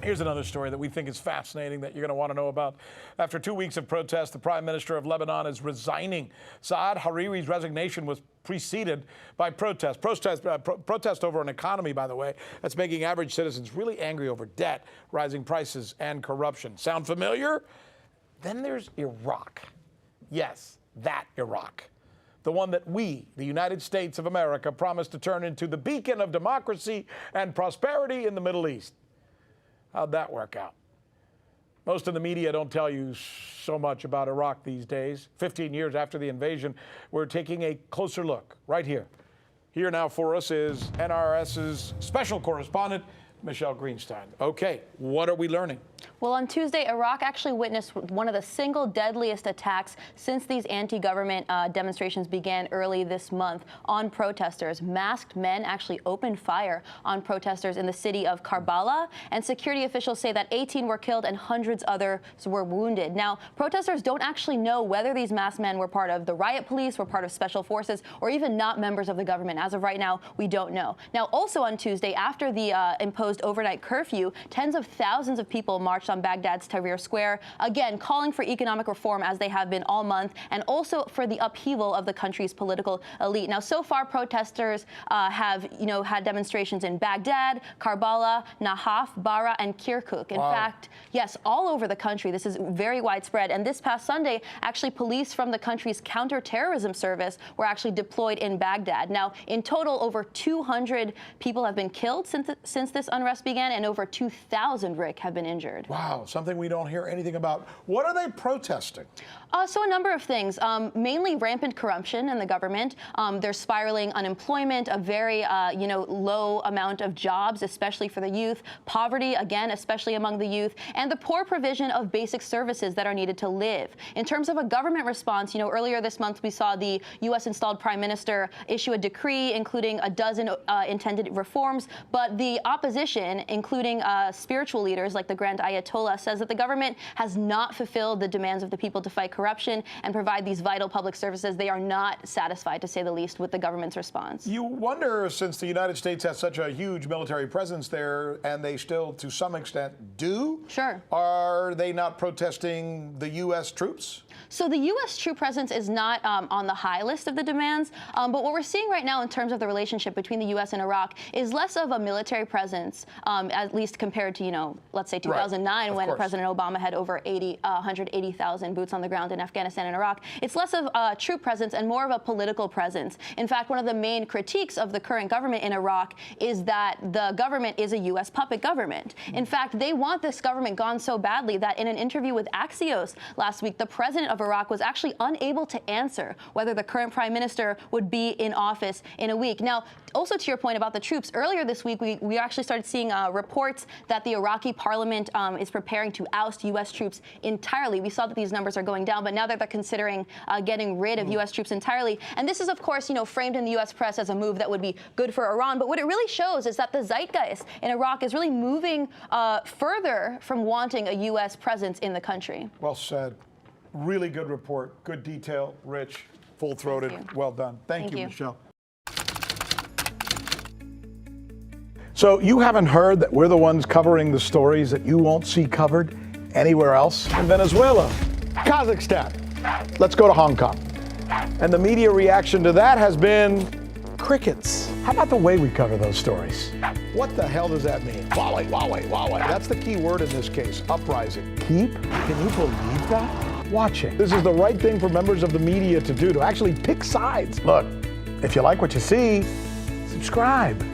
Here's another story that we think is fascinating that you're going to want to know about. After 2 weeks of protest, the Prime Minister of Lebanon is resigning. Saad Hariri's resignation was preceded by protest over an economy, by the way, that's making average citizens really angry over debt, rising prices, and corruption. Sound familiar? Then there's Iraq. Yes, that Iraq. The one that we, the United States of America, promised to turn into the beacon of democracy and prosperity in the Middle East. How'd that work out? Most of the media don't tell you so much about Iraq these days. 15 years after the invasion, we're taking a closer look right here. Here now for us is NRS's special correspondent, Michele Greenstein. Okay, what are we learning? Well, on Tuesday, Iraq actually witnessed one of the single deadliest attacks since these anti-government demonstrations began early this month on protesters. Masked men actually opened fire on protesters in the city of Karbala, and security officials say that 18 were killed and hundreds others were wounded. Now, protesters don't actually know whether these masked men were part of the riot police, were part of special forces, or even not members of the government. As of right now, we don't know. Now, also on Tuesday, after the imposed overnight curfew, tens of thousands of people marched on Baghdad's Tahrir Square, again calling for economic reform as they have been all month, and also for the upheaval of the country's political elite. Now, so far, protesters have, had demonstrations in Baghdad, Karbala, Nahaf, Bara, and Kirkuk. In fact, yes, all over the country. This is very widespread. And this past Sunday, actually, police from the country's counterterrorism service were actually deployed in Baghdad. Now, in total, over 200 people have been killed since this unrest began, and over 2,000, Rick, have been injured. Wow, something we don't hear anything about. What are they protesting? So a number of things, mainly rampant corruption in the government. There's spiraling unemployment, a very, low amount of jobs, especially for the youth. Poverty, again, especially among the youth, and the poor provision of basic services that are needed to live. In terms of a government response, earlier this month we saw the U.S. installed Prime Minister issue a decree including a dozen intended reforms, but the opposition, including spiritual leaders like the Grand Ayatollah, says that the government has not fulfilled the demands of the people to fight corruption and provide these vital public services. They are not satisfied, to say the least, with the government's response. You wonder, since the United States has such a huge military presence there, and they still, to some extent, do? Sure. Are they not protesting the U.S. troops? So the U.S. troop presence is not on the high list of the demands, but what we're seeing right now in terms of the relationship between the U.S. and Iraq is less of a military presence, at least compared to, let's say 2009, when President Obama had over 180,000 boots on the ground in Afghanistan and Iraq. It's less of a troop presence and more of a political presence. In fact, one of the main critiques of the current government in Iraq is that the government is a U.S. puppet government. In fact, they want this government gone so badly that in an interview with Axios last week, the president of Iraq was actually unable to answer whether the current prime minister would be in office in a week. Now, also to your point about the troops, earlier this week, we actually started seeing reports that the Iraqi parliament is preparing to oust U.S. troops entirely. We saw that these numbers are going down, but now that they're considering getting rid of U.S. troops entirely. And this is, of course, framed in the U.S. press as a move that would be good for Iran. But what it really shows is that the zeitgeist in Iraq is really moving further from wanting a U.S. presence in the country. Well said. Really good report. Good detail. Rich, full-throated. Well done. Thank you, Michele. So you haven't heard that we're the ones covering the stories that you won't see covered anywhere else? In Venezuela, Kazakhstan. Let's go to Hong Kong. And the media reaction to that has been crickets. How about the way we cover those stories? What the hell does that mean? Wawai, wawai, wawai. That's the key word in this case, uprising. Keep? Can you believe that? Watching. This is the right thing for members of the media to do, to actually pick sides. Look, if you like what you see, subscribe.